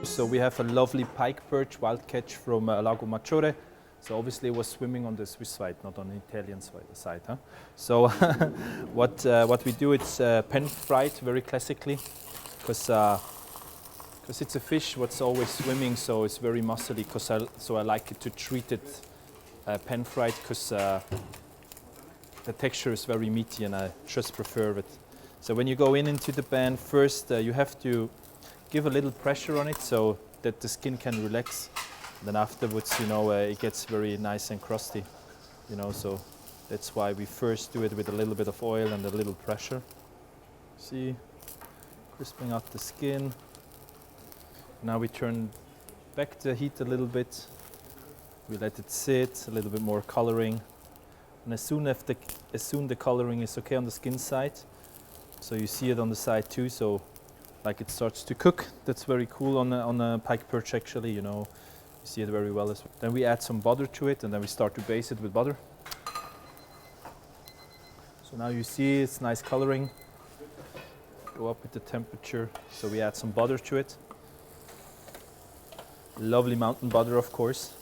So we have a lovely pike perch wild catch from Lago Maggiore. So obviously it was swimming on the Swiss side, not on the Italian side. Huh? So what we do, it's pan fried very classically, because it's a fish what's always swimming, so it's very muscly. So I like it to treat it pan fried, because the texture is very meaty and I just prefer it. So when you go into the pan, first you have to give a little pressure on it so that the skin can relax. Then afterwards, it gets very nice and crusty, so that's why we first do it with a little bit of oil and a little pressure. See, crisping up the skin. Now we turn back the heat a little bit. We let it sit, a little bit more coloring. And as soon the coloring is okay on the skin side, so you see it on the side too, so like it starts to cook. That's very cool on a pike perch actually, You see it very well. Then we add some butter to it, and then we start to baste it with butter. So now you see it's nice coloring. Go up with the temperature. So we add some butter to it. Lovely mountain butter, of course.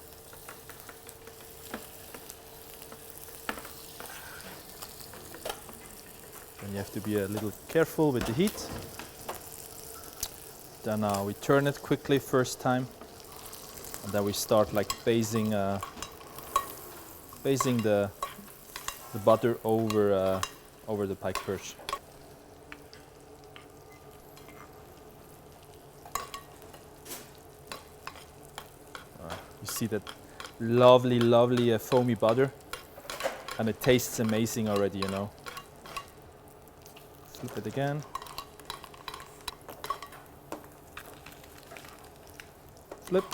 And you have to be a little careful with the heat. Then we turn it quickly first time, and then we start like basting the butter over the pike perch. You see that lovely foamy butter, and it tastes amazing already, Flip it again. Flip.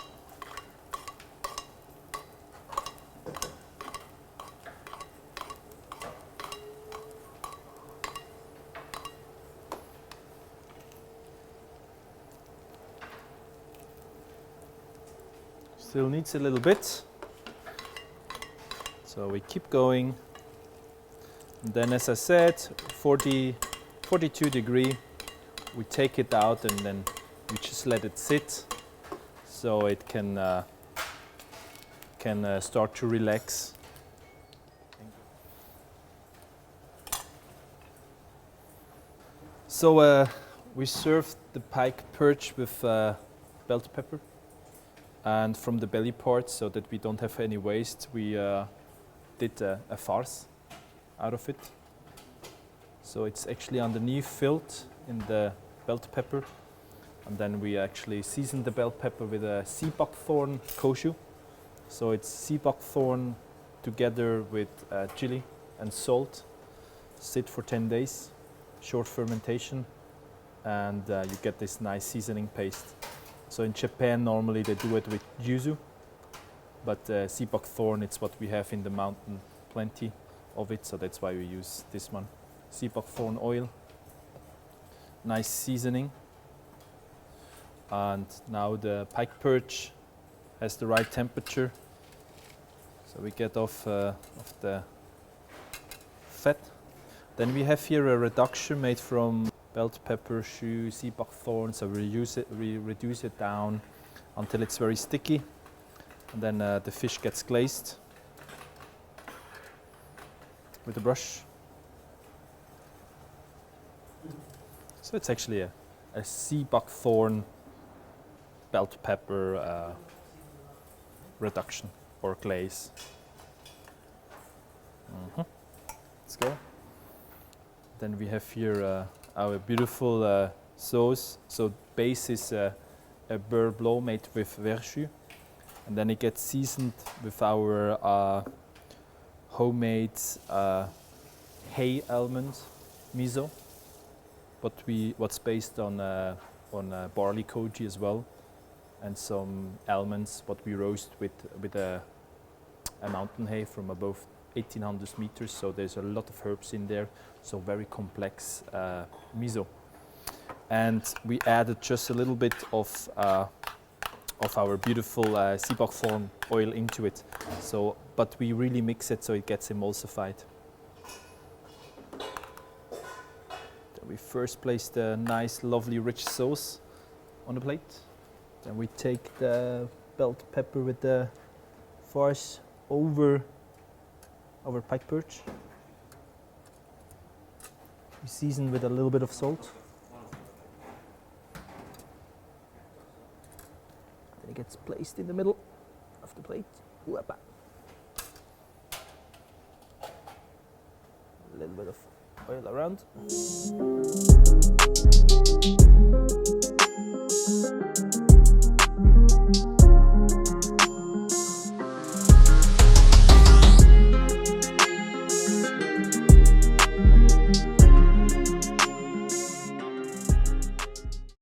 Still needs a little bit. So we keep going. And then, as I said, 42 degree, we take it out and then we just let it sit, so it can start to relax. So we served the pike perch with bell pepper, and from the belly part, so that we don't have any waste, we did a farce out of it. So it's actually underneath filled in the bell pepper. And then we actually season the bell pepper with a Seabuckthorn koshu. So it's Seabuckthorn together with chili and salt. Sit for 10 days, short fermentation, and you get this nice seasoning paste. So in Japan, normally they do it with yuzu, but Seabuckthorn, it's what we have in the mountain, plenty of it, so that's why we use this one. Seabuckthorn oil, nice seasoning. And now the pike perch has the right temperature, so we get off the fat. Then we have here a reduction made from bell pepper, choux, Seabuckthorn, so we reduce it down until it's very sticky, and then the fish gets glazed with a brush. So it's actually a Seabuckthorn bell pepper reduction or glaze. Let's go. Then we have here our beautiful sauce. So base is a beurre blanc made with verjus, and then it gets seasoned with our homemade hay almond miso, what's based on barley koji as well, and some almonds what we roast with a mountain hay from above 1800 meters. So there's a lot of herbs in there, so very complex miso. And we added just a little bit of of our beautiful Seabuckthorn oil into it. So, but we really mix it so it gets emulsified. Then we first place the nice, lovely, rich sauce on the plate. Then we take the bell pepper with the farce over our pike perch. We season with a little bit of salt. Then it gets placed in the middle of the plate. Whoop-a. A little bit of oil around.